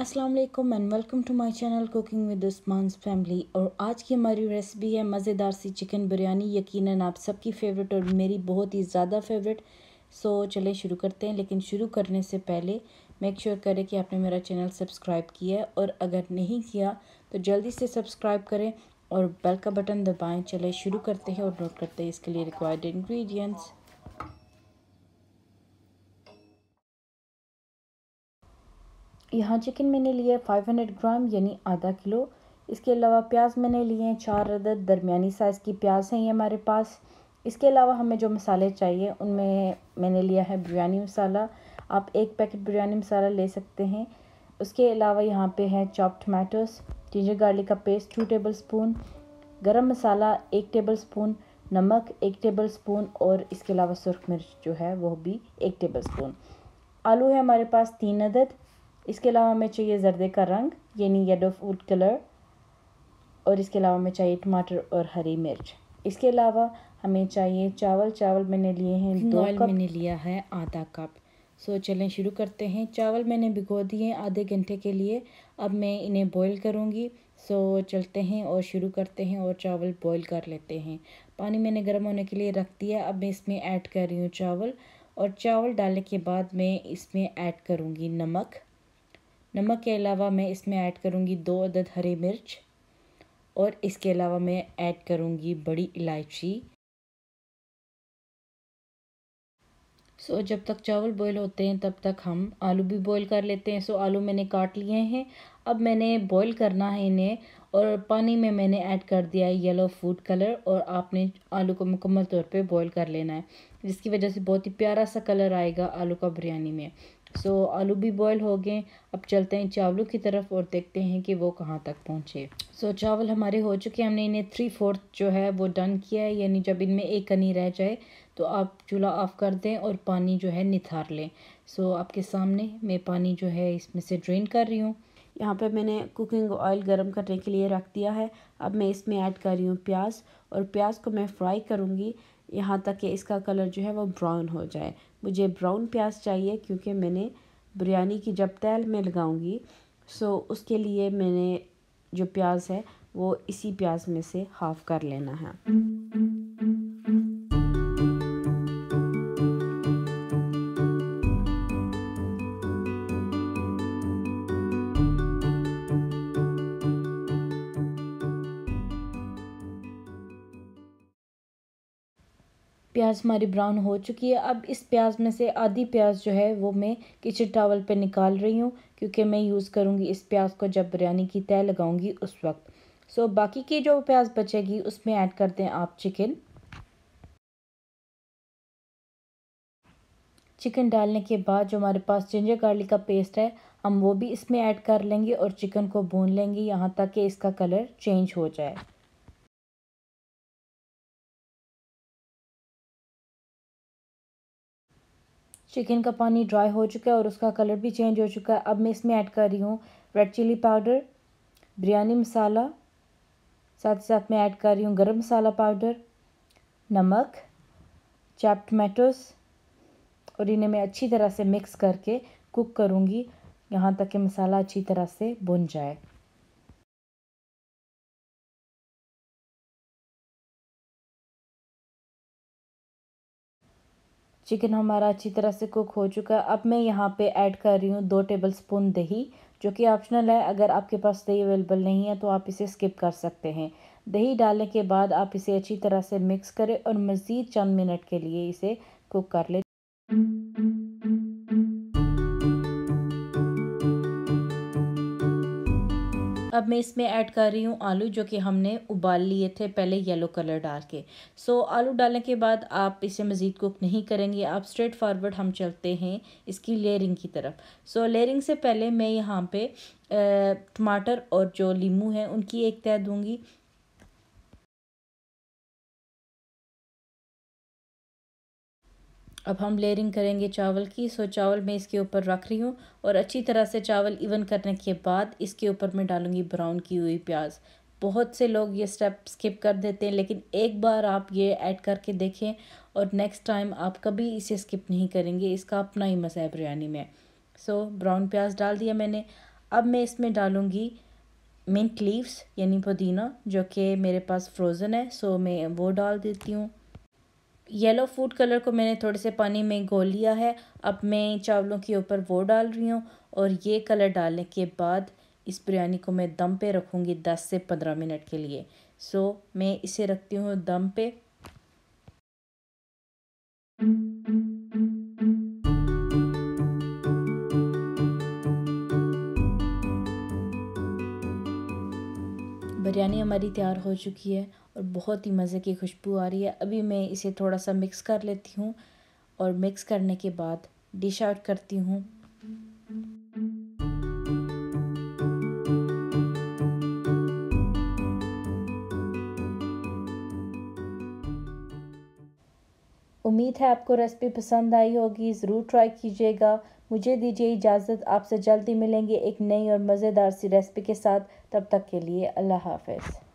अस्सलाम वालेकुम and welcome to my channel cooking with Usman's family. और आज की हमारी रेसिपी है मज़ेदार सी चिकन बिरयानी। यकीनन आप सबकी फ़ेवरेट और मेरी बहुत ही ज़्यादा फेवरेट। सो चलें शुरू करते हैं, लेकिन शुरू करने से पहले मेक श्योर करें कि आपने मेरा चैनल सब्सक्राइब किया है, और अगर नहीं किया तो जल्दी से सब्सक्राइब करें और बेल का बटन दबाएँ। चलें शुरू करते हैं और नोट करते हैं इसके लिए रिक्वायर्ड इंग्रेडिएंट्स। यहाँ चिकन मैंने लिया 500 ग्राम यानी आधा किलो। इसके अलावा प्याज मैंने लिए हैं 4 अदद, दरमियानी साइज़ की प्याज हैं ये हमारे पास। इसके अलावा हमें जो मसाले चाहिए उनमें मैंने लिया है बिरयानी मसाला। आप 1 पैकेट बिरयानी मसाला ले सकते हैं। उसके अलावा यहाँ पे है चॉप्ड टमाटोस, जिंजर गार्लिक का पेस्ट 2 टेबल स्पून, गरम मसाला 1 टेबल स्पून, नमक 1 टेबल स्पून, और इसके अलावा सुरख मिर्च जो है वो भी 1 टेबल स्पून। आलू है हमारे पास 3 अदद। इसके अलावा हमें चाहिए जर्दे का रंग यानी येलो फूड कलर, और इसके अलावा हमें चाहिए टमाटर और हरी मिर्च। इसके अलावा हमें चाहिए चावल मैंने लिए हैं 2 कप। मैंने लिया है आधा कप। सो चलें शुरू करते हैं। चावल मैंने भिगो दिए हैं आधे घंटे के लिए। अब मैं इन्हें बॉईल करूँगी। सो चलते हैं और शुरू करते हैं और चावल बॉईल कर लेते हैं। पानी मैंने गर्म होने के लिए रख दिया। अब मैं इसमें ऐड कर रही हूँ चावल, और चावल डालने के बाद मैं इसमें ऐड करूँगी नमक के अलावा मैं इसमें ऐड करूँगी 2 अदद हरी मिर्च, और इसके अलावा मैं ऐड करूँगी बड़ी इलायची। सो जब तक चावल बॉईल होते हैं तब तक हम आलू भी बॉईल कर लेते हैं। सो आलू मैंने काट लिए हैं। अब मैंने बॉईल करना है इन्हें, और पानी में मैंने ऐड कर दिया है येलो फूड कलर, और आपने आलू को मुकम्मल तौर पे बॉईल कर लेना है, जिसकी वजह से बहुत ही प्यारा सा कलर आएगा आलू का बिरयानी में। सो आलू भी बॉईल हो गए। अब चलते हैं चावलों की तरफ और देखते हैं कि वो कहाँ तक पहुँचे। सो चावल हमारे हो चुके हैं। हमने इन्हें 3/4 जो है वो डन किया है, यानी जब इनमें एक कनी रह जाए तो आप चूल्हा ऑफ कर दें और पानी जो है निथार लें। सो आपके सामने मैं पानी जो है इसमें से ड्रेन कर रही हूँ। यहाँ पे मैंने कुकिंग ऑयल गरम करने के लिए रख दिया है। अब मैं इसमें ऐड कर रही हूँ प्याज, और प्याज को मैं फ्राई करूँगी यहाँ तक कि इसका कलर जो है वो ब्राउन हो जाए। मुझे ब्राउन प्याज चाहिए क्योंकि मैंने बिरयानी की जब तैल में लगाऊंगी, सो उसके लिए मैंने जो प्याज है वो इसी प्याज में से हाफ़ कर लेना है। प्याज हमारी ब्राउन हो चुकी है। अब इस प्याज में से आधी प्याज जो है वो मैं किचन टॉवल पे निकाल रही हूँ, क्योंकि मैं यूज़ करूँगी इस प्याज को जब बिरयानी की तह लगाऊंगी उस वक्त। सो बाकी की जो प्याज बचेगी उसमें ऐड करते हैं आप चिकन डालने के बाद जो हमारे पास जिंजर गार्लिक का पेस्ट है हम वो भी इसमें ऐड कर लेंगे, और चिकन को भून लेंगे यहाँ तक कि इसका कलर चेंज हो जाए। चिकन का पानी ड्राई हो चुका है और उसका कलर भी चेंज हो चुका है। अब मैं इसमें ऐड कर रही हूँ रेड चिली पाउडर, बिरयानी मसाला, साथ ही साथ मैं ऐड कर रही हूँ गरम मसाला पाउडर, नमक, चॉप्ड टमाटोस, और इन्हें मैं अच्छी तरह से मिक्स करके कुक करूँगी यहाँ तक कि मसाला अच्छी तरह से भुन जाए। चिकन हमारा अच्छी तरह से कुक हो चुका है। अब मैं यहाँ पे ऐड कर रही हूँ 2 टेबल स्पून दही, जो कि ऑप्शनल है। अगर आपके पास दही अवेलेबल नहीं है तो आप इसे स्किप कर सकते हैं। दही डालने के बाद आप इसे अच्छी तरह से मिक्स करें और मज़ीद चंद मिनट के लिए इसे कुक कर लें। अब मैं इसमें ऐड कर रही हूँ आलू, जो कि हमने उबाल लिए थे पहले येलो कलर डाल के। सो आलू डालने के बाद आप इसे मज़ीद कुक नहीं करेंगे, आप स्ट्रेट फॉरवर्ड हम चलते हैं इसकी लेयरिंग की तरफ। सो लेयरिंग से पहले मैं यहाँ पे टमाटर और जो लीमू है उनकी एक तह दूँगी। अब हम लेयरिंग करेंगे चावल की। सो चावल मैं इसके ऊपर रख रही हूँ, और अच्छी तरह से चावल इवन करने के बाद इसके ऊपर मैं डालूँगी ब्राउन की हुई प्याज। बहुत से लोग ये स्टेप स्किप कर देते हैं, लेकिन एक बार आप ये ऐड करके देखें और नेक्स्ट टाइम आप कभी इसे स्किप नहीं करेंगे। इसका अपना ही मज़ा है बिरयानी में। सो ब्राउन प्याज डाल दिया मैंने। अब मैं इसमें डालूँगी मिंट लीव्स यानी पुदीना, जो कि मेरे पास फ्रोज़न है, सो मैं वो डाल देती हूँ। येलो फूड कलर को मैंने थोड़े से पानी में घोल लिया है। अब मैं चावलों के ऊपर वो डाल रही हूँ और ये कलर डालने के बाद इस बिरयानी को मैं दम पे रखूँगी 10 से 15 मिनट के लिए। सो मैं इसे रखती हूँ दम पे। बिरयानी हमारी तैयार हो चुकी है और बहुत ही मज़े की खुशबू आ रही है। अभी मैं इसे थोड़ा सा मिक्स कर लेती हूँ और मिक्स करने के बाद डिश आउट करती हूँ। उम्मीद है आपको रेसिपी पसंद आई होगी, ज़रूर ट्राई कीजिएगा। मुझे दीजिए इजाज़त, आपसे जल्दी मिलेंगे एक नई और मज़ेदार सी रेसिपी के साथ। तब तक के लिए अल्लाह हाफ़िज़।